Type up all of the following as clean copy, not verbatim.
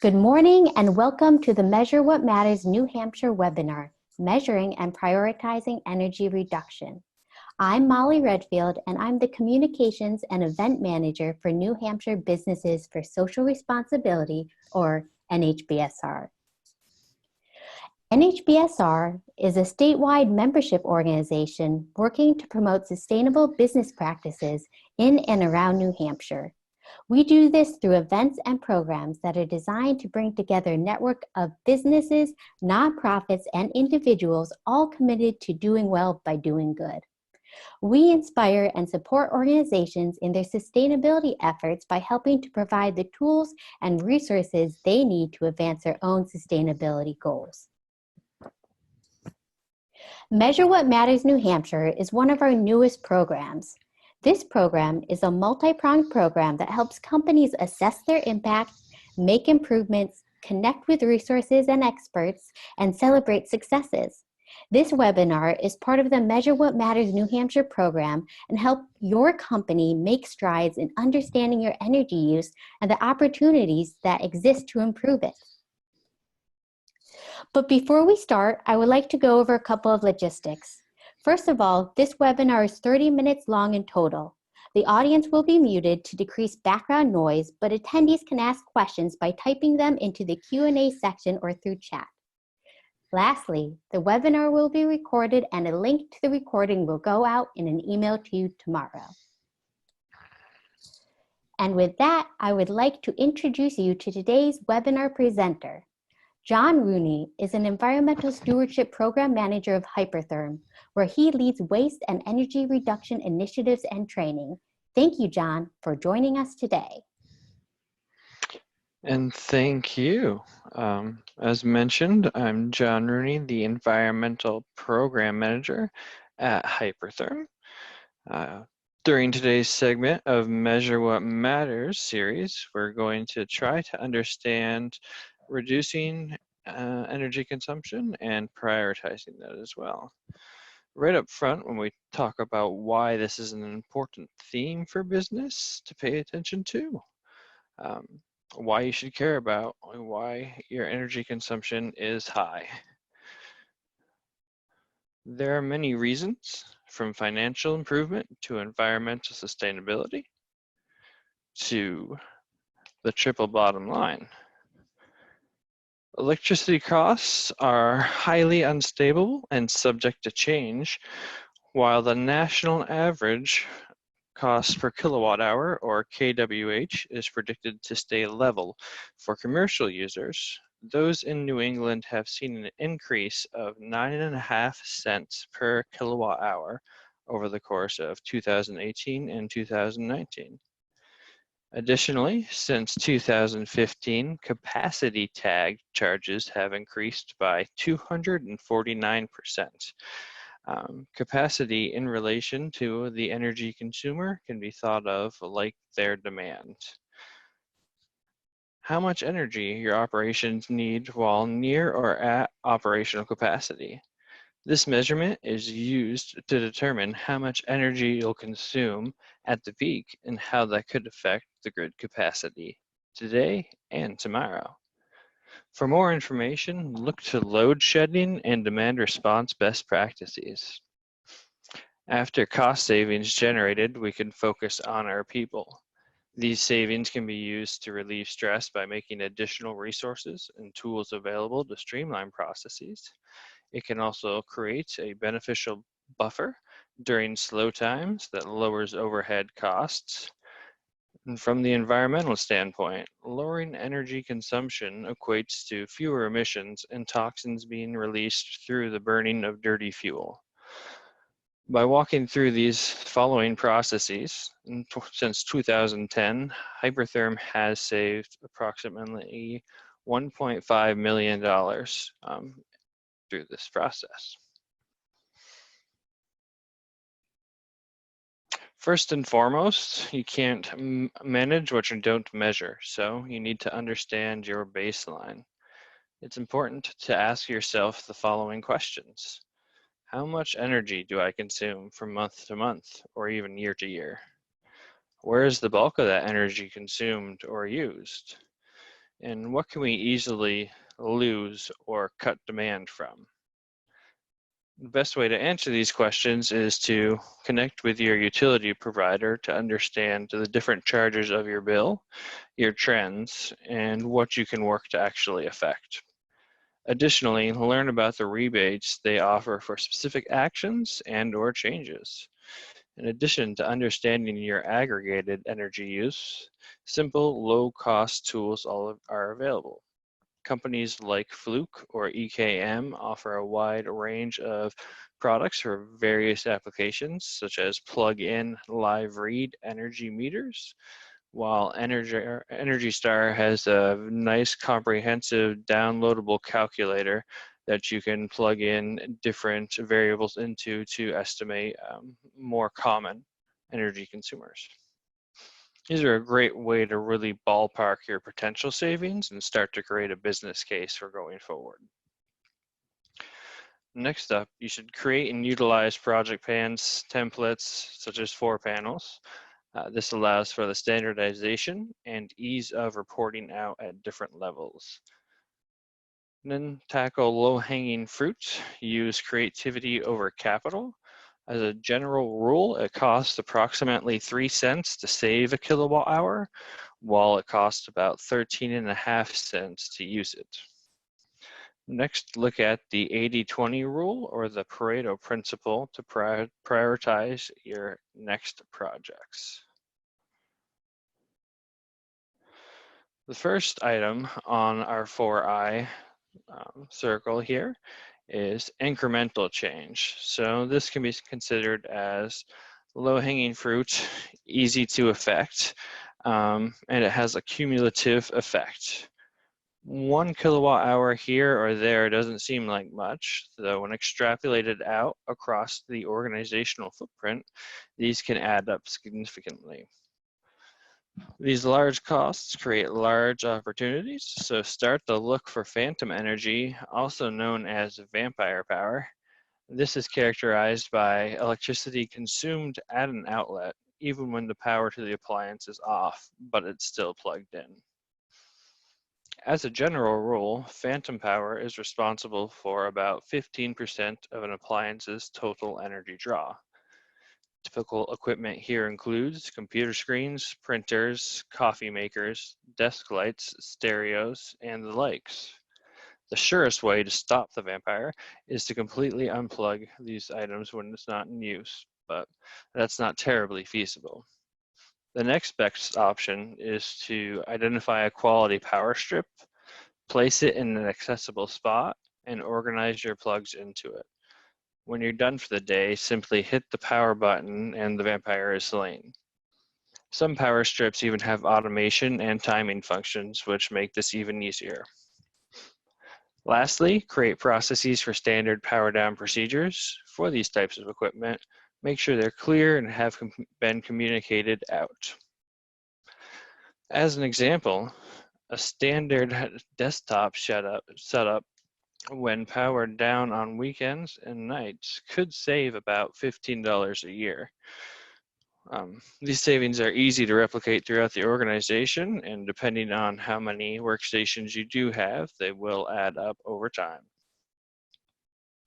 Good morning and welcome to the Measure What Matters New Hampshire webinar, Measuring and Prioritizing Energy Reduction. I'm Molly Redfield and I'm the Communications and Event Manager for New Hampshire Businesses for Social Responsibility, or NHBSR. NHBSR is a statewide membership organization working to promote sustainable business practices in and around New Hampshire. We do this through events and programs that are designed to bring together a network of businesses, nonprofits, and individuals all committed to doing well by doing good. We inspire and support organizations in their sustainability efforts by helping to provide the tools and resources they need to advance their own sustainability goals. Measure What Matters New Hampshire is one of our newest programs. This program is a multi-pronged program that helps companies assess their impact, make improvements, connect with resources and experts, and celebrate successes. This webinar is part of the Measure What Matters New Hampshire program and help your company make strides in understanding your energy use and the opportunities that exist to improve it. But before we start, I would like to go over a couple of logistics. First of all, this webinar is 30 minutes long in total. The audience will be muted to decrease background noise, but attendees can ask questions by typing them into the Q&A section or through chat. Lastly, the webinar will be recorded and a link to the recording will go out in an email to you tomorrow. And with that, I would like to introduce you to today's webinar presenter. John Rooney is an Environmental Stewardship Program Manager of Hypertherm, where he leads waste and energy reduction initiatives and training. Thank you, John, for joining us today. And thank you. As mentioned, I'm John Rooney, the Environmental Program Manager at Hypertherm. During today's segment of Measure What Matters series, we're going to try to understand reducing energy consumption and prioritizing that as well. Right up front, when we talk about why this is an important theme for business to pay attention to, why you should care about why your energy consumption is high. There are many reasons, from financial improvement to environmental sustainability to the triple bottom line. Electricity costs are highly unstable and subject to change, while the national average cost per kilowatt hour, or kWh, is predicted to stay level for commercial users. Those in New England have seen an increase of 9.5 cents per kilowatt hour over the course of 2018 and 2019. Additionally, since 2015, capacity tag charges have increased by 249%. Capacity in relation to the energy consumer can be thought of like their demand. How much energy your operations need while near or at operational capacity. This measurement is used to determine how much energy you'll consume at the peak and how that could affect the grid capacity today and tomorrow. For more information, look to load shedding and demand response best practices. After cost savings generated, we can focus on our people. These savings can be used to relieve stress by making additional resources and tools available to streamline processes. It can also create a beneficial buffer during slow times that lowers overhead costs. And from the environmental standpoint, lowering energy consumption equates to fewer emissions and toxins being released through the burning of dirty fuel. By walking through these following processes, since 2010, Hypertherm has saved approximately $1.5 million through this process. First and foremost, you can't manage what you don't measure, so you need to understand your baseline. It's important to ask yourself the following questions. How much energy do I consume from month to month, or even year to year? Where is the bulk of that energy consumed or used? And what can we easily lose or cut demand from? The best way to answer these questions is to connect with your utility provider to understand the different charges of your bill, your trends, and what you can work to actually affect. Additionally, learn about the rebates they offer for specific actions and/or changes. In addition to understanding your aggregated energy use, simple, low-cost tools are available. Companies like Fluke or EKM offer a wide range of products for various applications, such as plug-in live read energy meters, while Energy Star has a nice comprehensive downloadable calculator that you can plug in different variables into to estimate more common energy consumers. These are a great way to really ballpark your potential savings and start to create a business case for going forward. Next up, you should create and utilize project plans templates such as 4Panels. This allows for the standardization and ease of reporting out at different levels. And then tackle low-hanging fruit. Use creativity over capital. As a general rule, it costs approximately 3 cents to save a kilowatt hour, while it costs about 13.5 cents to use it. Next, look at the 80-20 rule, or the Pareto principle, to prioritize your next projects. The first item on our 4I circle here is incremental change. So this can be considered as low-hanging fruit, easy to affect, and it has a cumulative effect. 1 kilowatt hour here or there doesn't seem like much, though when extrapolated out across the organizational footprint, these can add up significantly. These large costs create large opportunities, so start to look for phantom energy, also known as vampire power. This is characterized by electricity consumed at an outlet, even when the power to the appliance is off, but it's still plugged in. As a general rule, phantom power is responsible for about 15% of an appliance's total energy draw. Typical equipment here includes computer screens, printers, coffee makers, desk lights, stereos, and the likes. The surest way to stop the vampire is to completely unplug these items when it's not in use, but that's not terribly feasible. The next best option is to identify a quality power strip, place it in an accessible spot, and organize your plugs into it. When you're done for the day, simply hit the power button and the vampire is slain. Some power strips even have automation and timing functions, which make this even easier. Lastly, create processes for standard power down procedures for these types of equipment. Make sure they're clear and have been communicated out. As an example, a standard desktop setup when powered down on weekends and nights could save about $15 a year. These savings are easy to replicate throughout the organization, and depending on how many workstations you do have, they will add up over time.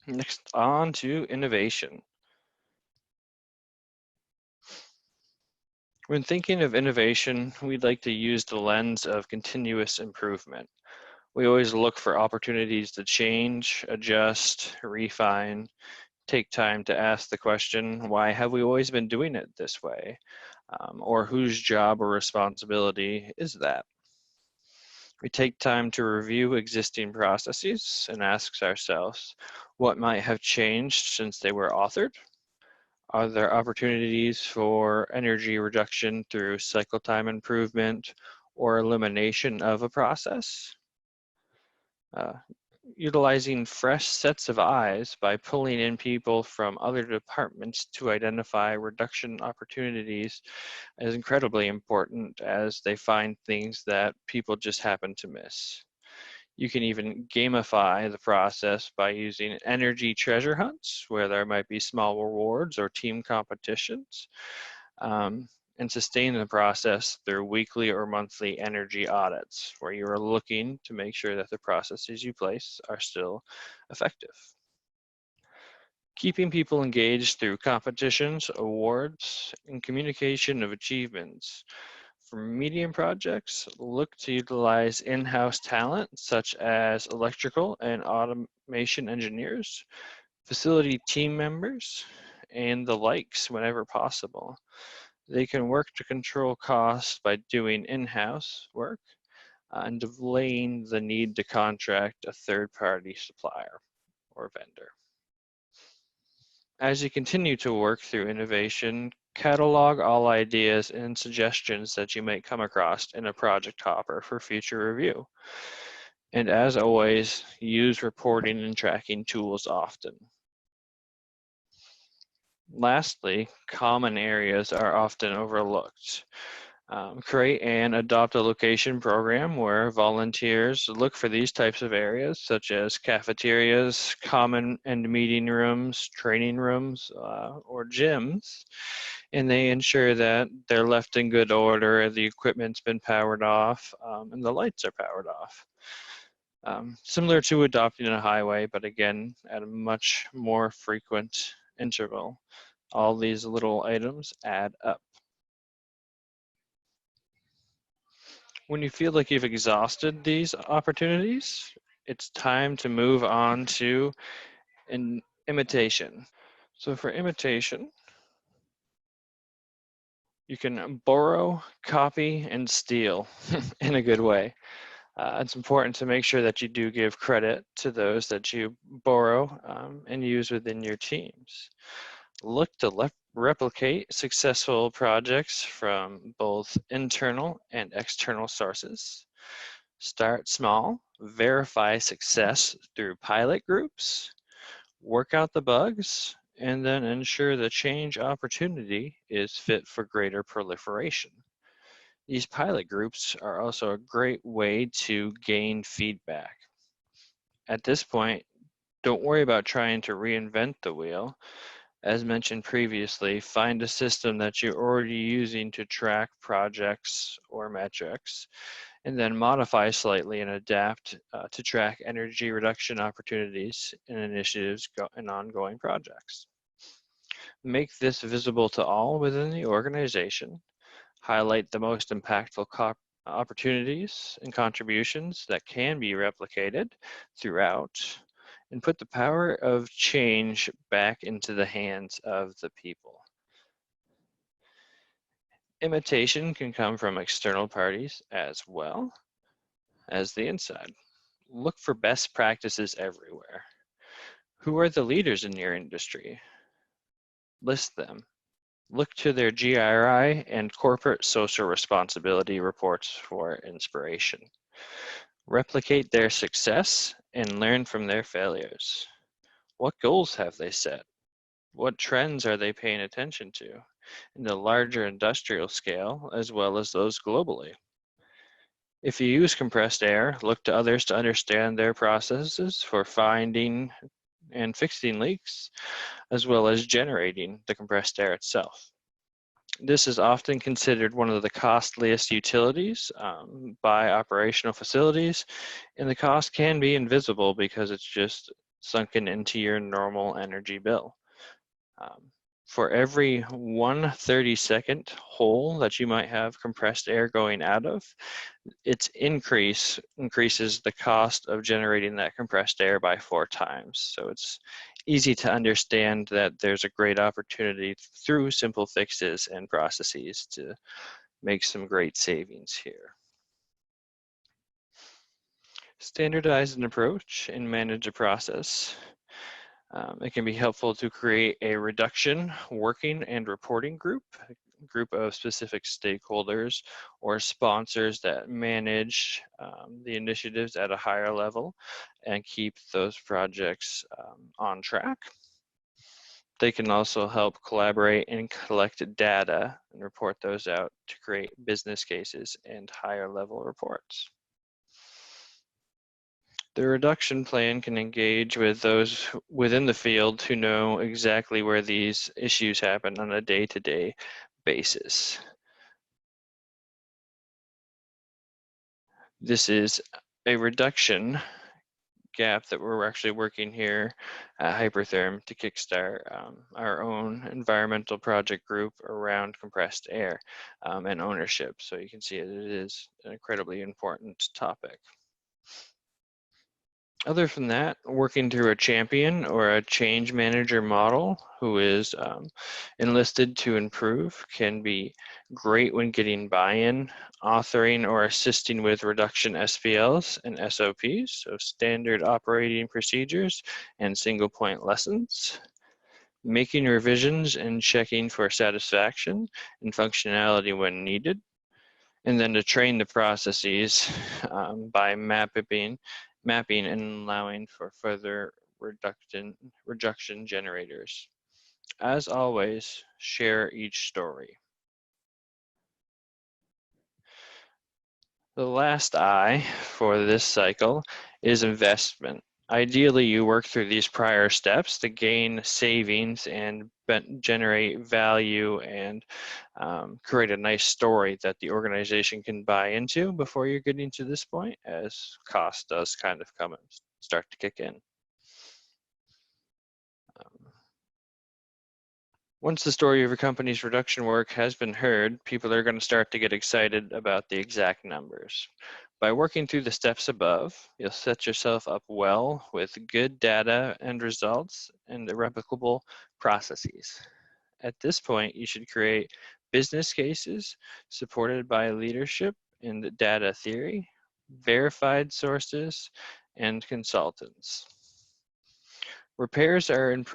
Next, on to innovation. When thinking of innovation, we'd like to use the lens of continuous improvement. We always look for opportunities to change, adjust, refine, take time to ask the question, why have we always been doing it this way? Or whose job or responsibility is that? We take time to review existing processes and ask ourselves, what might have changed since they were authored? Are there opportunities for energy reduction through cycle time improvement or elimination of a process? Utilizing fresh sets of eyes by pulling in people from other departments to identify reduction opportunities is incredibly important, as they find things that people just happen to miss. You can even gamify the process by using energy treasure hunts, where there might be small rewards or team competitions. and sustain the process through weekly or monthly energy audits, where you are looking to make sure that the processes you place are still effective. Keeping people engaged through competitions, awards, and communication of achievements. For medium projects, look to utilize in-house talent such as electrical and automation engineers, facility team members, and the likes whenever possible. They can work to control costs by doing in-house work and delaying the need to contract a third-party supplier or vendor. As you continue to work through innovation, catalog all ideas and suggestions that you might come across in a project hopper for future review. And as always, use reporting and tracking tools often. Lastly, common areas are often overlooked. Create and adopt a location program where volunteers look for these types of areas, such as cafeterias, common and meeting rooms, training rooms, or gyms, and they ensure that they're left in good order, the equipment's been powered off, and the lights are powered off. Similar to adopting a highway, but again, at a much more frequent interval. All these little items add up. When you feel like you've exhausted these opportunities, it's time to move on to an imitation. So for imitation, you can borrow, copy, and steal in a good way. It's important to make sure that you do give credit to those that you borrow and use within your teams. Look to replicate successful projects from both internal and external sources. Start small, verify success through pilot groups, work out the bugs, and then ensure the change opportunity is fit for greater proliferation. These pilot groups are also a great way to gain feedback. At this point, don't worry about trying to reinvent the wheel. As mentioned previously, find a system that you're already using to track projects or metrics, and then modify slightly and adapt to track energy reduction opportunities and initiatives and ongoing projects. Make this visible to all within the organization. Highlight the most impactful opportunities and contributions that can be replicated throughout, and put the power of change back into the hands of the people. Imitation can come from external parties as well as the inside. Look for best practices everywhere. Who are the leaders in your industry? List them. Look to their GRI and corporate social responsibility reports for inspiration. Replicate their success and learn from their failures. What goals have they set? What trends are they paying attention to in the larger industrial scale as well as those globally? If you use compressed air, look to others to understand their processes for finding and fixing leaks, as well as generating the compressed air itself. This is often considered one of the costliest utilities by operational facilities, and the cost can be invisible because it's just sunken into your normal energy bill. For every 1/32nd hole that you might have compressed air going out of, its increases the cost of generating that compressed air by 4 times. So it's easy to understand that there's a great opportunity through simple fixes and processes to make some great savings here. Standardize an approach and manage a process. It can be helpful to create a reduction working and reporting group, a group of specific stakeholders or sponsors that manage the initiatives at a higher level and keep those projects on track. They can also help collaborate and collect data and report those out to create business cases and higher level reports. The reduction plan can engage with those within the field who know exactly where these issues happen on a day-to-day basis. This is a reduction gap that we're actually working here at Hypertherm to kickstart our own environmental project group around compressed air and ownership. So you can see it is an incredibly important topic. Other than that, working through a champion or a change manager model who is enlisted to improve can be great when getting buy-in, authoring or assisting with reduction SPLs and SOPs, so standard operating procedures and single point lessons, making revisions and checking for satisfaction and functionality when needed, and then to train the processes by mapping and allowing for further reduction generators. As always, share each story. The last I for this cycle is investment. Ideally, you work through these prior steps to gain savings and generate value and create a nice story that the organization can buy into before you're getting to this point, as cost does kind of come and start to kick in. Once the story of your company's reduction work has been heard, people are going to start to get excited about the exact numbers. By working through the steps above, you'll set yourself up well with good data and results and replicable processes. At this point, you should create business cases supported by leadership in the data theory, verified sources, and consultants. Repairs and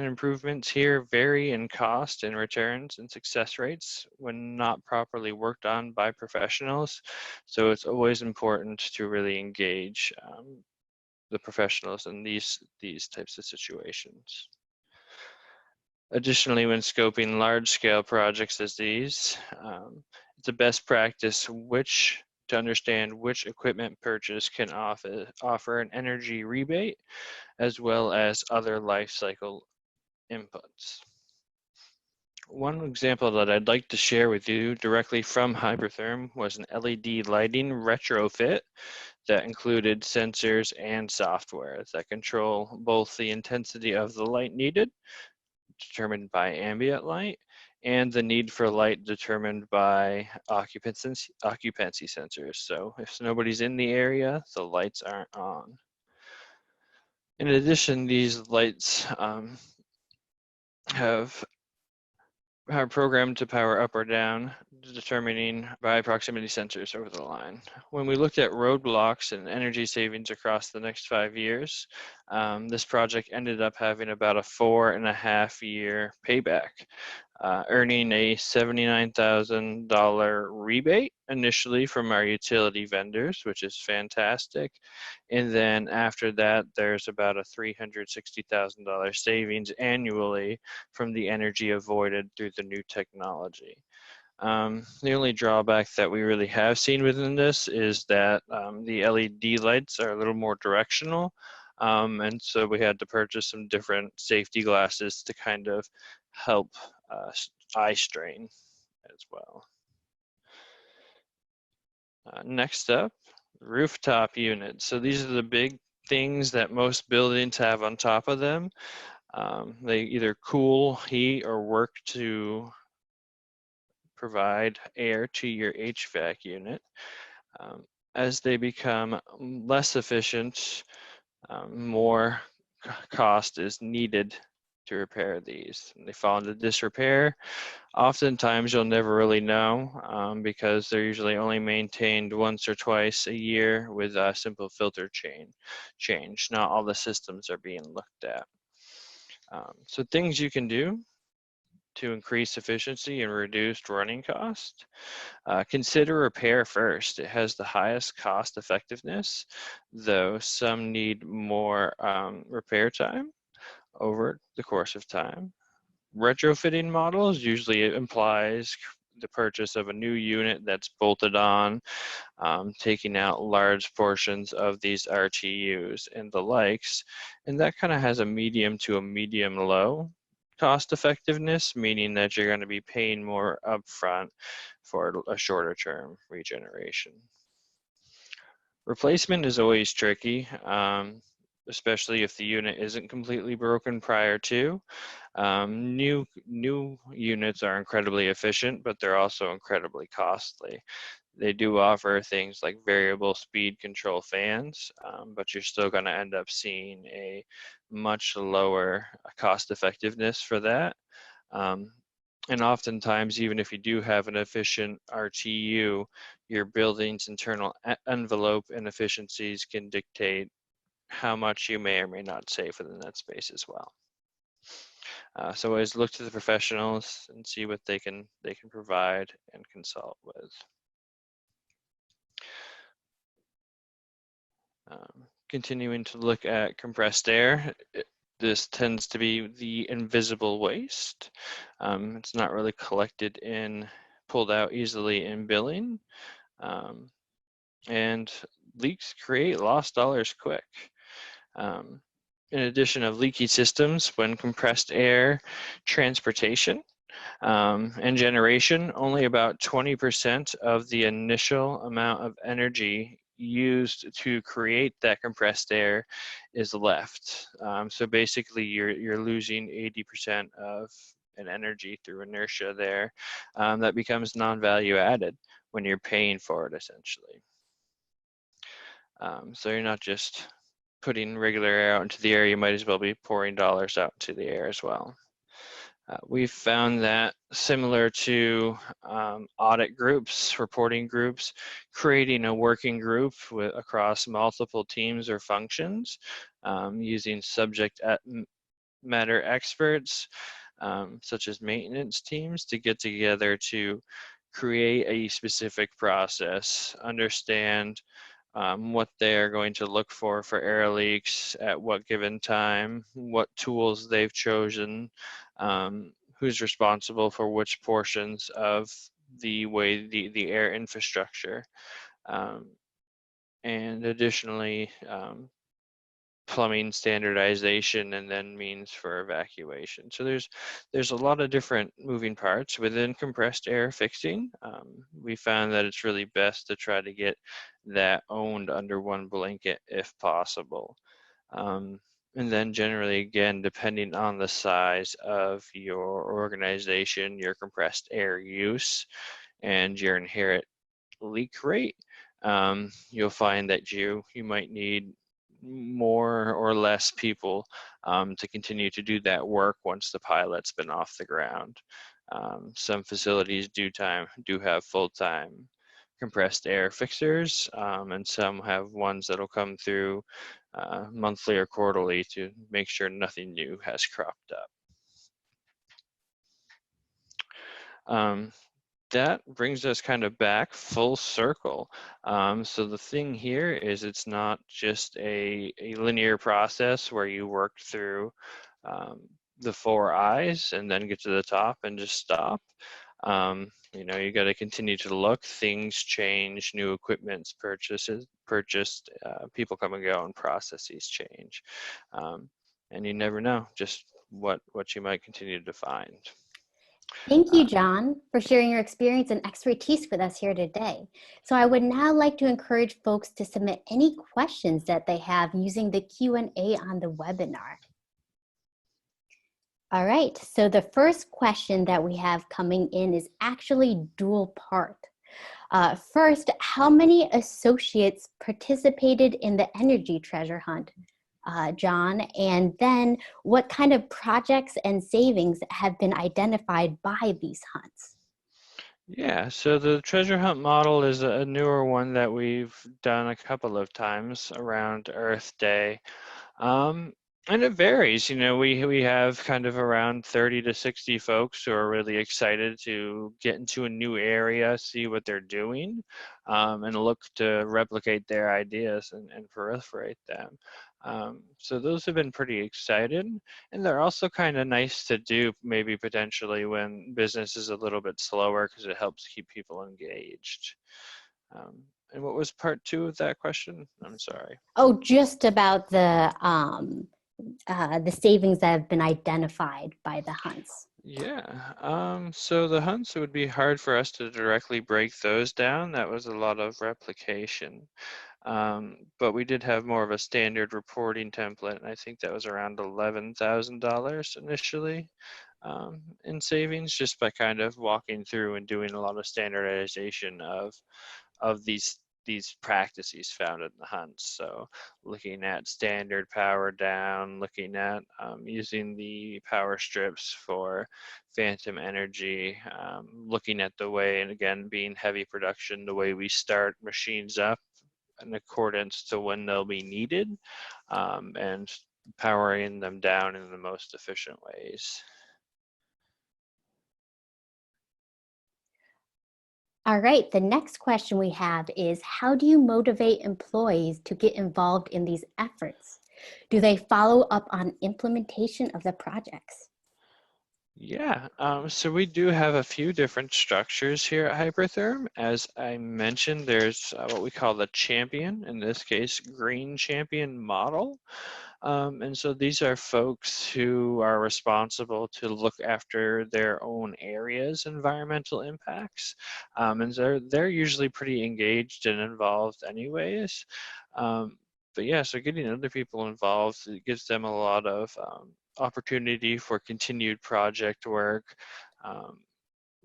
improvements here vary in cost and returns and success rates when not properly worked on by professionals. So it's always important to really engage the professionals in these types of situations. Additionally, when scoping large-scale projects as these, it's a best practice to understand which equipment purchase can offer an energy rebate as well as other life cycle inputs. One example that I'd like to share with you directly from Hypertherm was an LED lighting retrofit that included sensors and software that control both the intensity of the light needed, determined by ambient light, and the need for light determined by occupancy sensors. So if nobody's in the area, the lights aren't on. In addition, these lights are programmed to power up or down, determining by proximity sensors over the line. When we looked at roadblocks and energy savings across the next 5 years, this project ended up having about a 4.5-year payback, earning a $79,000 rebate initially from our utility vendors, which is fantastic. And then after that, there's about a $360,000 savings annually from the energy avoided through the new technology. The only drawback that we really have seen within this is that the LED lights are a little more directional. And so we had to purchase some different safety glasses to kind of help eye strain as well. Next up, rooftop units. So these are the big things that most buildings have on top of them. They either cool, heat, or work to provide air to your HVAC unit. As they become less efficient, more cost is needed to repair these. They fall into disrepair. Oftentimes you'll never really know because they're usually only maintained once or twice a year with a simple filter change. Not all the systems are being looked at. So things you can do to increase efficiency and reduce running cost. Consider repair first. It has the highest cost effectiveness, though some need more repair time over the course of time. Retrofitting models usually implies the purchase of a new unit that's bolted on, taking out large portions of these RTUs and the likes, and that kind of has a medium to a medium low cost effectiveness, meaning that you're going to be paying more upfront for a shorter term regeneration. Replacement is always tricky, especially if the unit isn't completely broken prior to. New units are incredibly efficient, but they're also incredibly costly. They do offer things like variable speed control fans, but you're still going to end up seeing a much lower cost effectiveness for that. Um, and oftentimes, even if you do have an efficient RTU, your building's internal envelope inefficiencies can dictate how much you may or may not save within that space as well. So always look to the professionals and see what they can provide and consult with. Continuing to look at compressed air, this tends to be the invisible waste. It's not really collected in, pulled out easily in billing, and leaks create lost dollars quick. In addition of leaky systems, when compressed air transportation and generation, only about 20% of the initial amount of energy used to create that compressed air is left. So basically, you're losing 80% of an energy through inertia there. That becomes non-value added when you're paying for it, essentially. So you're not just putting regular air out into the air, you might as well be pouring dollars out into the air as well. We've found that similar to audit groups, reporting groups, creating a working group across multiple teams or functions using subject matter experts, such as maintenance teams, to get together to create a specific process, understand what they are going to look for air leaks at what given time, what tools they've chosen, who's responsible for which portions of the air infrastructure. And additionally, plumbing standardization and then means for evacuation. So there's a lot of different moving parts within compressed air fixing. We found that it's really best to try to get that owned under one blanket if possible. And then generally, again, depending on the size of your organization, your compressed air use, and your inherent leak rate, you'll find that you might need more or less people to continue to do that work once the pilot's been off the ground. Some facilities do have full-time compressed air fixers, and some have ones that'll come through monthly or quarterly to make sure nothing new has cropped up. That brings us kind of back full circle. So the thing here is it's not just a linear process where you work through the 4 I's and then get to the top and just stop. You got to continue to look. Things change, new equipment's purchased, people come and go, and processes change. And you never know just what you might continue to find. Thank you, John, for sharing your experience and expertise with us here today. So I would now like to encourage folks to submit any questions that they have using the Q&A on the webinar. All right, so the first question that we have coming in is actually dual part. First, how many associates participated in the Energy Treasure Hunt? John, and then what kind of projects and savings have been identified by these hunts? Yeah, so the treasure hunt model is a newer one that we've done a couple of times around Earth Day. And it varies, we have kind of around 30 to 60 folks who are really excited to get into a new area, see what they're doing, and look to replicate their ideas and proliferate them. So those have been pretty excited, and they're also kind of nice to do maybe potentially when business is a little bit slower because it helps keep people engaged. And what was part 2 of that question? I'm sorry. Oh, just about the savings that have been identified by the hunts. Yeah, so the hunts, it would be hard for us to directly break those down. That was a lot of replication. But we did have more of a standard reporting template, and I think that was around $11,000 initially in savings, just by kind of walking through and doing a lot of standardization of these practices found in the hunts. So looking at standard power down, looking at using the power strips for phantom energy, looking at the way, and again, being heavy production, the way we start machines up in accordance to when they'll be needed, and powering them down in the most efficient ways. All right, the next question we have is, how do you motivate employees to get involved in these efforts? Do they follow up on implementation of the projects? Yeah, so we do have a few different structures here at Hypertherm. As I mentioned, there's what we call the champion, in this case, green champion model. And so these are folks who are responsible to look after their own area's environmental impacts. And so they're usually pretty engaged and involved anyways. But yeah, so getting other people involved, it gives them a lot of opportunity for continued project work. Um,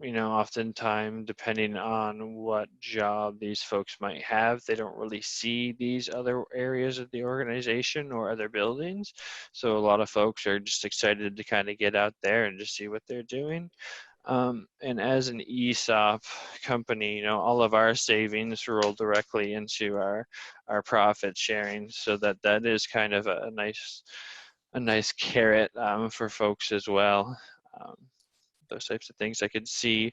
Oftentimes, depending on what job these folks might have, they don't really see these other areas of the organization or other buildings. So a lot of folks are just excited to kind of get out there and just see what they're doing. And as an ESOP company, all of our savings roll directly into our profit sharing, so that is kind of a nice carrot for folks as well. Those types of things I could see,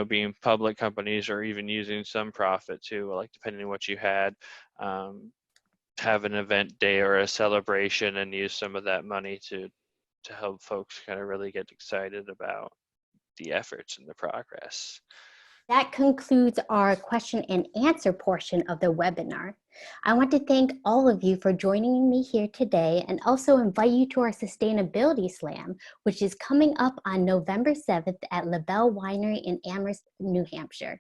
being public companies or even using some profit too, like depending on what you had, have an event day or a celebration and use some of that money to help folks kind of really get excited about the efforts and the progress. That concludes our question and answer portion of the webinar. I want to thank all of you for joining me here today and also invite you to our Sustainability Slam, which is coming up on November 7th at LaBelle Winery in Amherst, New Hampshire.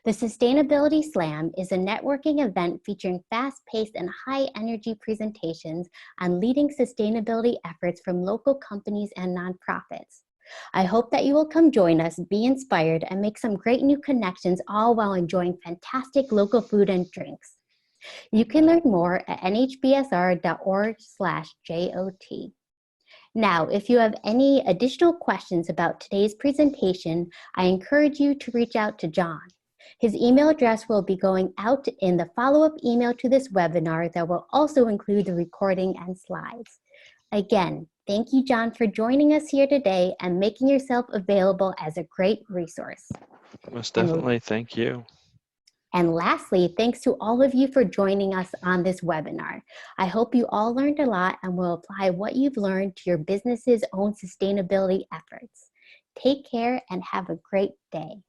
The Sustainability Slam is a networking event featuring fast-paced and high-energy presentations on leading sustainability efforts from local companies and nonprofits. I hope that you will come join us, be inspired, and make some great new connections, all while enjoying fantastic local food and drinks. You can learn more at nhbsr.org/JOT. Now, if you have any additional questions about today's presentation, I encourage you to reach out to John. His email address will be going out in the follow-up email to this webinar that will also include the recording and slides. Again, thank you, John, for joining us here today and making yourself available as a great resource. Most definitely, thank you. And lastly, thanks to all of you for joining us on this webinar. I hope you all learned a lot and will apply what you've learned to your business's own sustainability efforts. Take care and have a great day.